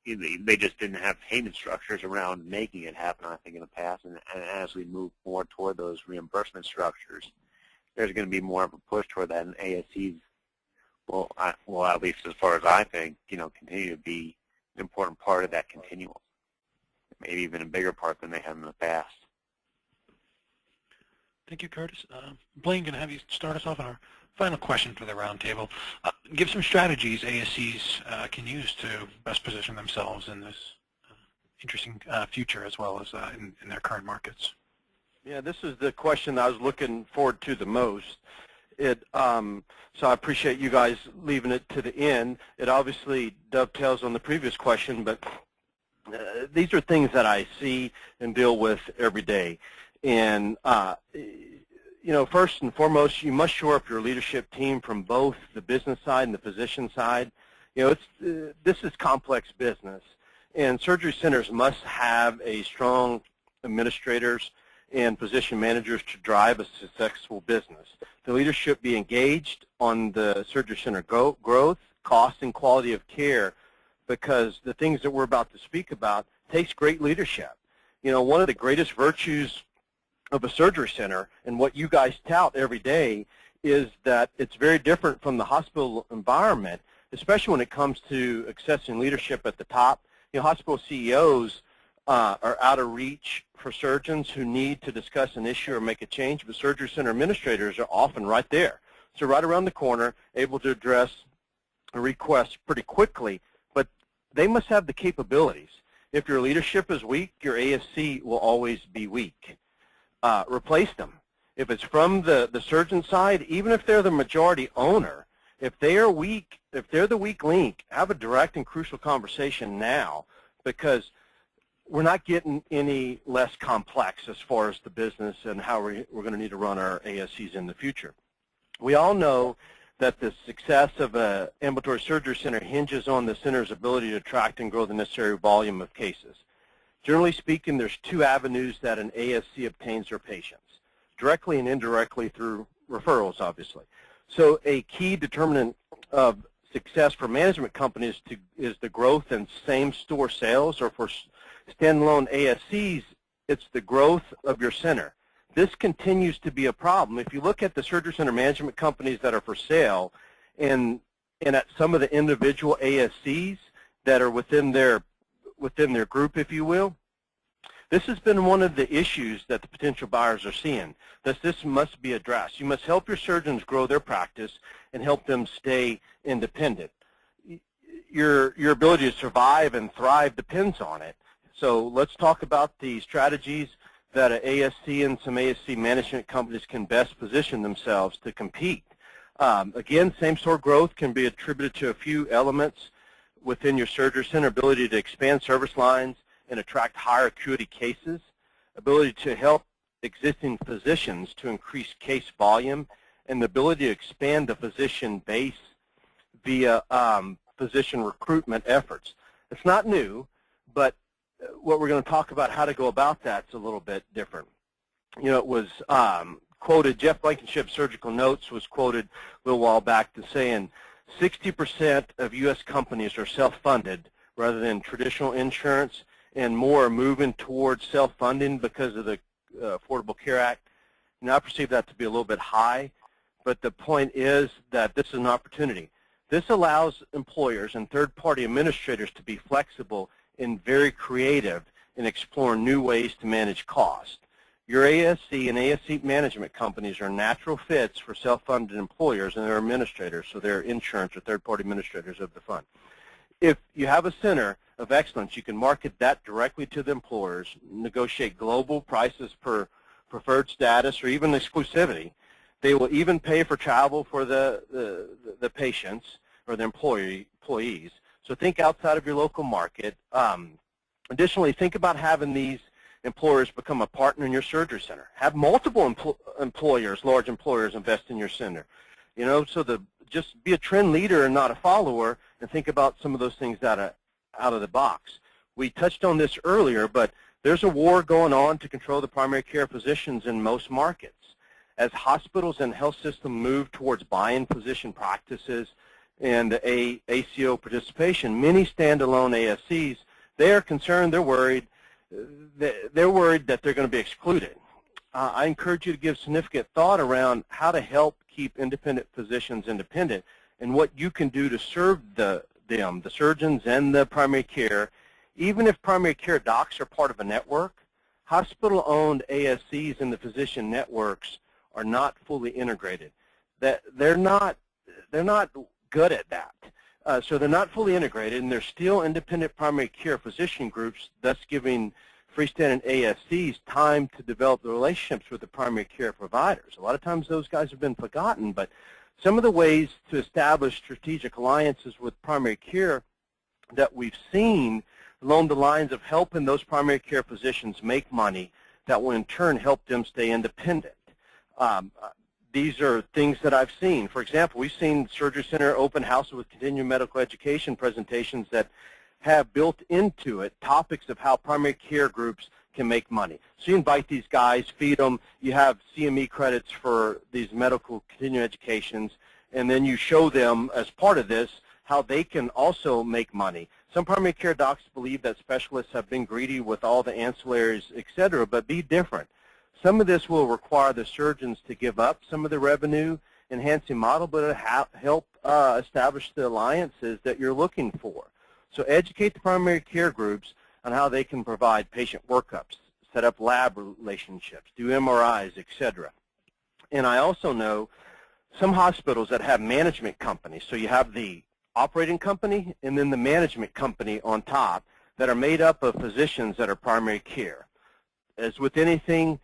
S2: They just didn't have payment structures around making it happen, I think, in the past. And as we move more toward those reimbursement structures, there's going to be more of a push toward that, and ASCs will, at least as far as I think, continue to be an important part of that continuum, maybe even a bigger part than they have in the past.
S1: Thank you, Curtis. Blayne, going to have you start us off on our final question for the roundtable. Give some strategies ASCs can use to best position themselves in this interesting future, as well as in their current markets.
S3: Yeah, this is the question I was looking forward to the most. So I appreciate you guys leaving it to the end. It obviously dovetails on the previous question, but these are things that I see and deal with every day. And first and foremost, you must shore up your leadership team from both the business side and the physician side. This is complex business, and surgery centers must have a strong administrators and physician managers to drive a successful business. The leadership be engaged on the surgery center growth, cost, and quality of care, because the things that we're about to speak about takes great leadership. One of the greatest virtues of a surgery center, and what you guys tout every day, is that it's very different from the hospital environment, especially when it comes to accessing leadership at the top. Hospital CEOs are out of reach for surgeons who need to discuss an issue or make a change, but surgery center administrators are often right there. So right around the corner, able to address a request pretty quickly, but they must have the capabilities. If your leadership is weak, your ASC will always be weak. Replace them. If it's from the surgeon side, even if they're the majority owner, if they are weak, if they're the weak link, have a direct and crucial conversation now, because we're not getting any less complex as far as the business and how we're going to need to run our ASCs in the future. We all know that the success of an ambulatory surgery center hinges on the center's ability to attract and grow the necessary volume of cases. Generally speaking, there's two avenues that an ASC obtains their patients, directly and indirectly through referrals, obviously. So a key determinant of success for management companies is the growth in same-store sales, or for standalone ASCs, it's the growth of your center. This continues to be a problem. If you look at the surgery center management companies that are for sale, and at some of the individual ASCs that are within their group, if you will, this has been one of the issues that the potential buyers are seeing, that this must be addressed. You must help your surgeons grow their practice and help them stay independent. Your ability to survive and thrive depends on it. So let's talk about the strategies that an ASC and some ASC management companies can best position themselves to compete. Again, same-store growth can be attributed to a few elements within your surgery center: ability to expand service lines and attract higher acuity cases, ability to help existing physicians to increase case volume, and the ability to expand the physician base via physician recruitment efforts. It's not new, but what we're going to talk about how to go about that's a little bit different. It was quoted, Jeff Blankenship's Surgical Notes was quoted a little while back to saying 60% of U.S. companies are self-funded rather than traditional insurance, and more are moving towards self-funding because of the Affordable Care Act. And I perceive that to be a little bit high, but the point is that this is an opportunity. This allows employers and third-party administrators to be flexible and very creative in exploring new ways to manage cost. Your ASC and ASC management companies are natural fits for self-funded employers and their administrators, so they're insurance or third-party administrators of the fund. If you have a center of excellence, you can market that directly to the employers, negotiate global prices per preferred status or even exclusivity. They will even pay for travel for the patients or the employees. So think outside of your local market. Additionally, think about having these employers become a partner in your surgery center. Have multiple employers, large employers, invest in your center. You know, so just be a trend leader and not a follower, and think about some of those things out of the box. We touched on this earlier, but there's a war going on to control the primary care physicians in most markets. As hospitals and health systems move towards buy-in physician practices and ACO participation, many standalone ASCs, they are concerned, they're worried that they're going to be excluded. I encourage you to give significant thought around how to help keep independent physicians independent and what you can do to serve the surgeons and the primary care. Even if primary care docs are part of a network, hospital-owned ASCs and the physician networks are not fully integrated. They're not good at that. So they're not fully integrated, and they're still independent primary care physician groups, thus giving freestanding ASCs time to develop the relationships with the primary care providers. A lot of times those guys have been forgotten, but some of the ways to establish strategic alliances with primary care that we've seen along the lines of helping those primary care physicians make money that will in turn help them stay independent. These are things that I've seen. For example, we've seen surgery center open houses with continuing medical education presentations that have built into it topics of how primary care groups can make money. So you invite these guys, feed them, you have CME credits for these medical continuing educations, and then you show them as part of this how they can also make money. Some primary care docs believe that specialists have been greedy with all the ancillaries, et cetera, but be different. Some of this will require the surgeons to give up some of the revenue-enhancing model, but it'll help establish the alliances that you're looking for. So educate the primary care groups on how they can provide patient workups, set up lab relationships, do MRIs, et cetera. And I also know some hospitals that have management companies. So you have the operating company and then the management company on top that are made up of physicians that are primary care. As with anything,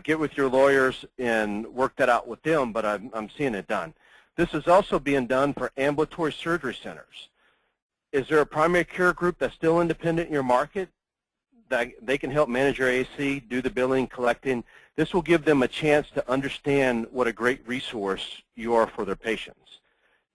S3: get with your lawyers and work that out with them, but I'm seeing it done. This is also being done for ambulatory surgery centers. Is there a primary care group that's still independent in your market that they can help manage your ASC, do the billing, collecting? This will give them a chance to understand what a great resource you are for their patients.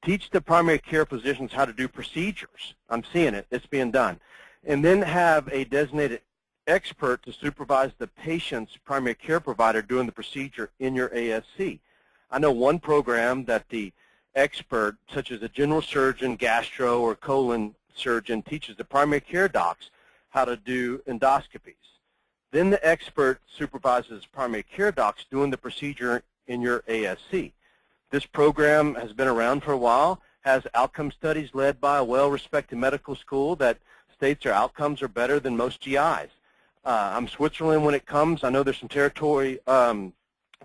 S3: Teach the primary care physicians how to do procedures. I'm seeing it. It's being done. And then have a designated expert to supervise the patient's primary care provider doing the procedure in your ASC. I know one program that the expert, such as a general surgeon, gastro, or colon surgeon, teaches the primary care docs how to do endoscopies. Then the expert supervises primary care docs doing the procedure in your ASC. This program has been around for a while, has outcome studies led by a well-respected medical school that states their outcomes are better than most GIs. I'm Switzerland when it comes. I know there's some territory,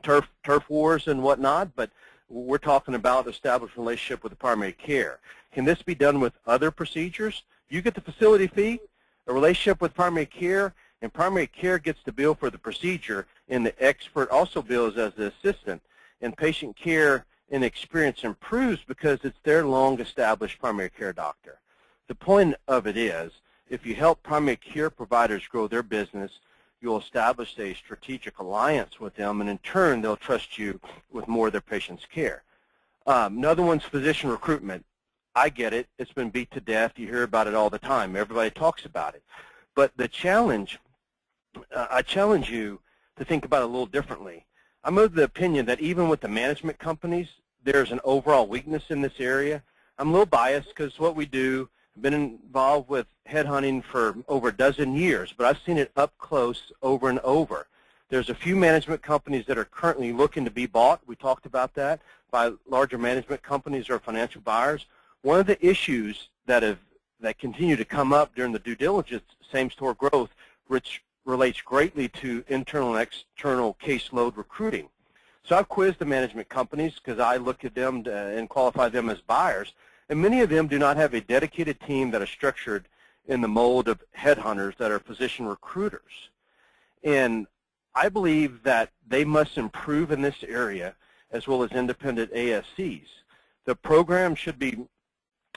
S3: turf wars and whatnot, but we're talking about established relationship with the primary care. Can this be done with other procedures? You get the facility fee, a relationship with primary care, and primary care gets to bill for the procedure, and the expert also bills as the assistant, and patient care and experience improves because it's their long-established primary care doctor. The point of it is, if you help primary care providers grow their business, you'll establish a strategic alliance with them, and in turn, they'll trust you with more of their patients' care. Another one's physician recruitment. I get it. It's been beat to death. You hear about it all the time. Everybody talks about it. But the challenge, I challenge you to think about it a little differently. I'm of the opinion that even with the management companies, there's an overall weakness in this area. I'm a little biased because what we do, I've been involved with headhunting for over a dozen years, but I've seen it up close over and over. There's a few management companies that are currently looking to be bought. We talked about that by larger management companies or financial buyers. One of the issues that continue to come up during the due diligence same-store growth, which relates greatly to internal and external caseload recruiting. So I've quizzed the management companies because I look at them and qualify them as buyers, and many of them do not have a dedicated team that is structured in the mold of headhunters that are physician recruiters. And I believe that they must improve in this area as well as independent ASCs. The program should be, in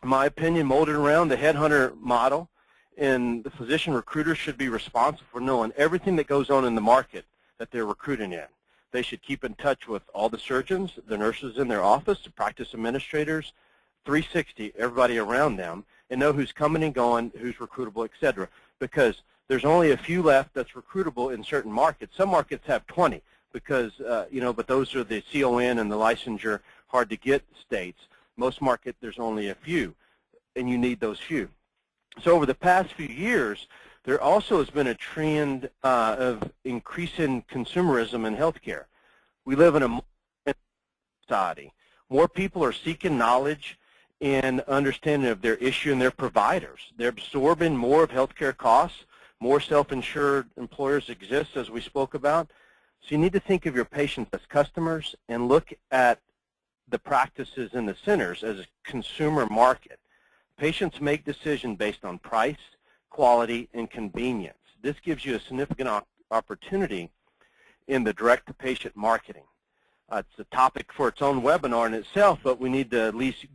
S3: my opinion, molded around the headhunter model, and the physician recruiters should be responsible for knowing everything that goes on in the market that they're recruiting in. They should keep in touch with all the surgeons, the nurses in their office, the practice administrators, 360, everybody around them, and know who's coming and going, who's recruitable, et cetera, because there's only a few left that's recruitable in certain markets. Some markets have 20 because, but those are the CON and the licensure hard to get states. Most markets, there's only a few, and you need those few. So over the past few years, there also has been a trend of increasing consumerism in healthcare. We live in a society. More people are seeking knowledge and understanding of their issue and their providers. They're absorbing more of healthcare costs. More self-insured employers exist, as we spoke about. So you need to think of your patients as customers and look at the practices in the centers as a consumer market. Patients make decisions based on price, quality, and convenience. This gives you a significant opportunity in the direct-to-patient marketing. It's a topic for its own webinar in itself, but we need to at least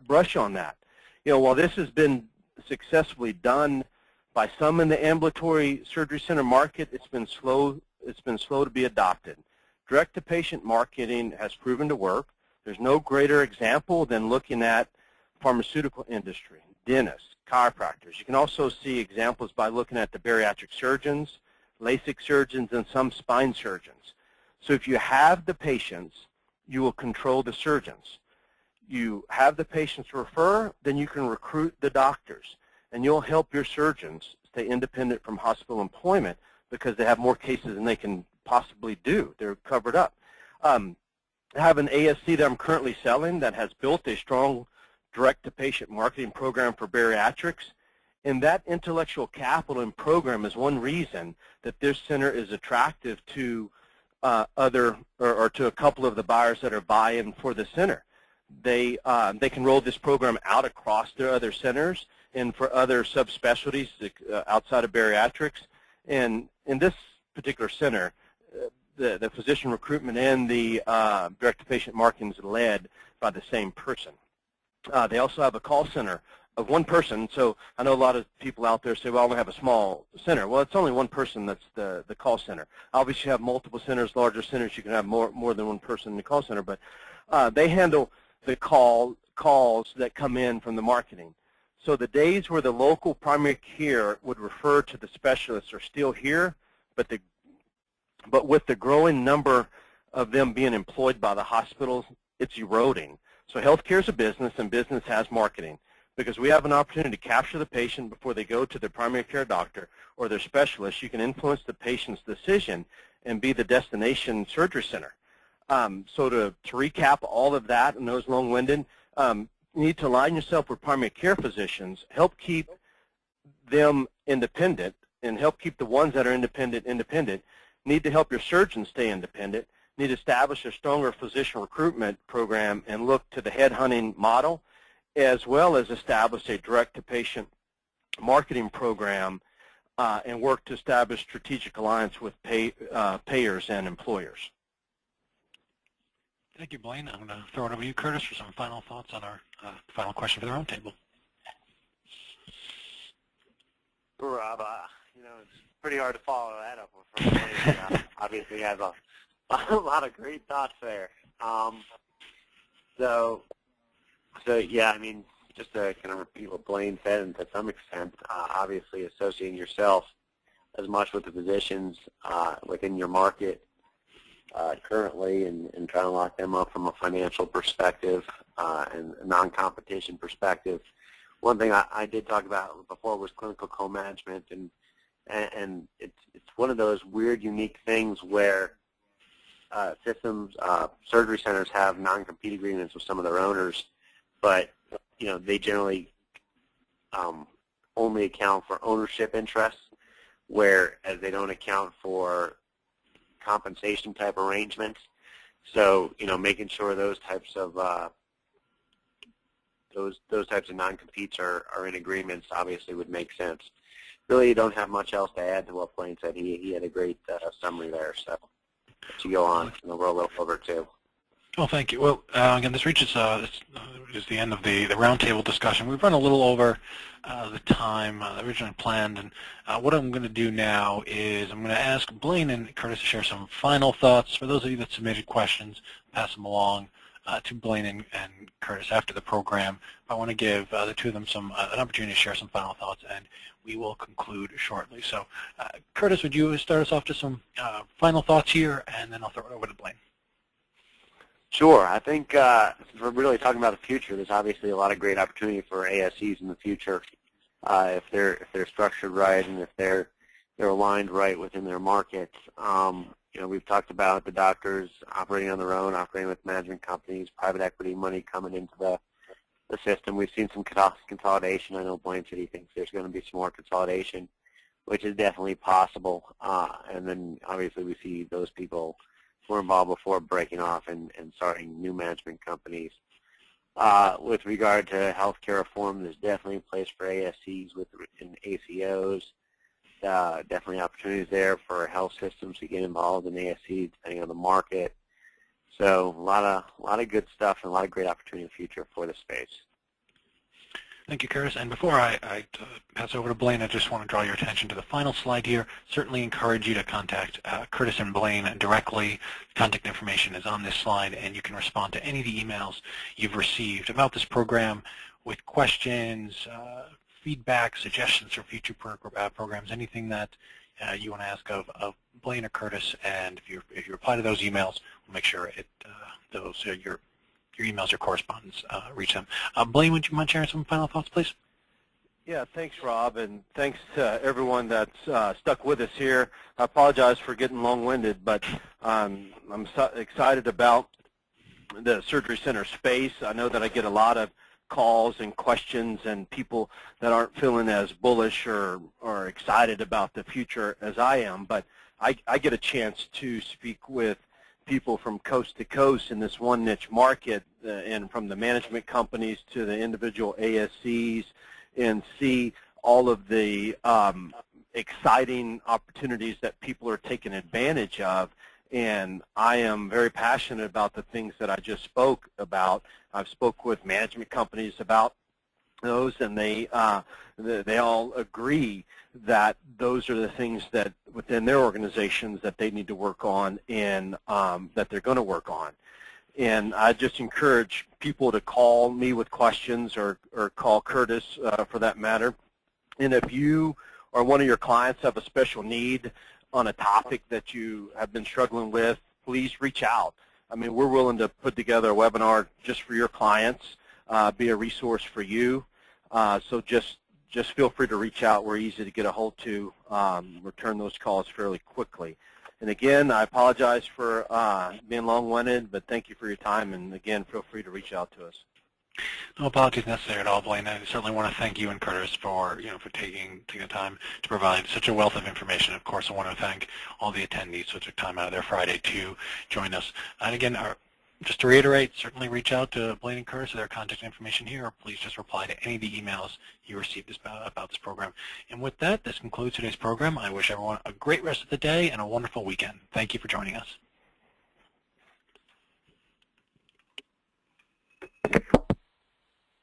S3: brush on that. While this has been successfully done by some in the ambulatory surgery center market, it's been slow to be adopted. Direct-to-patient marketing has proven to work. There's no greater example than looking at pharmaceutical industry, dentists, chiropractors. You can also see examples by looking at the bariatric surgeons, LASIK surgeons, and some spine surgeons. So if you have the patients, you will control the surgeons. You have the patients refer, then you can recruit the doctors, and you'll help your surgeons stay independent from hospital employment because they have more cases than they can possibly do. They're covered up. I have an ASC that I'm currently selling that has built a strong direct-to-patient marketing program for bariatrics, and that intellectual capital and program is one reason that this center is attractive to or to a couple of the buyers that are buying for the center. They can roll this program out across their other centers and for other subspecialties outside of bariatrics. And in this particular center, the physician recruitment and the direct-to-patient marketing is led by the same person. They also have a call center of one person. So I know a lot of people out there say, well, I only have a small center. Well, it's only one person that's the call center. Obviously, you have multiple centers, larger centers, you can have more than one person in the call center. But they handle the calls that come in from the marketing. So the days where the local primary care would refer to the specialists are still here, but with the growing number of them being employed by the hospitals, it's eroding. So healthcare is a business, and business has marketing, because we have an opportunity to capture the patient before they go to their primary care doctor or their specialist. You can influence the patient's decision and be the destination surgery center. So to recap all of that, and those long-winded, you need to align yourself with primary care physicians, help keep them independent, and help keep the ones that are independent. Need to help your surgeons stay independent. Need to establish a stronger physician recruitment program and look to the headhunting model, as well as establish a direct-to-patient marketing program and work to establish strategic alliance with payers and employers.
S1: Thank you, Blayne. I'm going to throw it over to you, Curtis, for some final thoughts on our final question for the roundtable.
S2: Rob, it's pretty hard to follow that up with Blayne. Obviously, has a lot of great thoughts there. So yeah, I mean, just to kind of repeat what Blayne said, and to some extent, obviously associating yourself as much with the physicians within your market currently, and trying to lock them up from a financial perspective and a non-competition perspective. One thing I did talk about before was clinical co-management, and and it's one of those weird, unique things where surgery centers have non-compete agreements with some of their owners, but they generally only account for ownership interests, whereas they don't account for compensation type arrangements. So making sure those types of non-competes are in agreements obviously would make sense. Really, you don't have much else to add to what Blayne said. He had a great summary there. So to go on, we'll roll over too.
S1: Well, thank you. Well, again, this reaches is the end of the roundtable discussion. We've run a little over the time originally planned, and what I'm going to do now is I'm going to ask Blayne and Kurtz to share some final thoughts. For those of you that submitted questions, pass them along to Blayne and Kurtz after the program. I want to give the two of them an opportunity to share some final thoughts, and we will conclude shortly. So, Kurtz, would you start us off to some final thoughts here, and then I'll throw it over to Blayne.
S2: Sure. I think since we're really talking about the future, there's obviously a lot of great opportunity for ASCs in the future if they're structured right and if they're aligned right within their markets. We've talked about the doctors operating on their own, operating with management companies, private equity money coming into the system. We've seen some consolidation. I know Blayne said he thinks there's going to be some more consolidation, which is definitely possible. And then obviously we see those people who were involved before breaking off and starting new management companies. With regard to healthcare reform, there's definitely a place for ASCs and ACOs. Definitely opportunities there for health systems to get involved in ASCs depending on the market. So a lot of good stuff and a lot of great opportunity in the future for the space.
S1: Thank you, Kurtz. And before I pass over to Blayne, I just want to draw your attention to the final slide here. Certainly encourage you to contact Kurtz and Blayne directly. Contact information is on this slide, and you can respond to any of the emails you've received about this program with questions, feedback, suggestions for future programs, anything that you want to ask of Blayne or Kurtz. And if you reply to those emails, we'll make sure your emails or correspondence reach them. Blayne, would you mind sharing some final thoughts, please?
S3: Yeah, thanks, Rob, and thanks to everyone that's stuck with us here. I apologize for getting long-winded, but I'm so excited about the surgery center space. I know that I get a lot of calls and questions and people that aren't feeling as bullish or excited about the future as I am, but I get a chance to speak with people from coast to coast in this one niche market, and from the management companies to the individual ASCs, and see all of the exciting opportunities that people are taking advantage of. And I am very passionate about the things that I just spoke about. I've spoke with management companies about those, and they all agree that those are the things that within their organizations that they need to work on and that they're going to work on. And I just encourage people to call me with questions or call Kurtz for that matter. And if you or one of your clients have a special need on a topic that you have been struggling with, please reach out. I mean, we're willing to put together a webinar just for your clients, be a resource for you. So just feel free to reach out. We're easy to get a hold to, return those calls fairly quickly. And again, I apologize for being long-winded, but thank you for your time. And again, feel free to reach out to us.
S1: No apologies necessary at all, Blayne. I certainly want to thank you and Kurtz for taking the time to provide such a wealth of information. Of course, I want to thank all the attendees who took time out of their Friday to join us. And again, just to reiterate, certainly reach out to Blayne and Kurtz. Their contact information here, or please just reply to any of the emails you received about this program. And with that, this concludes today's program. I wish everyone a great rest of the day and a wonderful weekend. Thank you for joining us.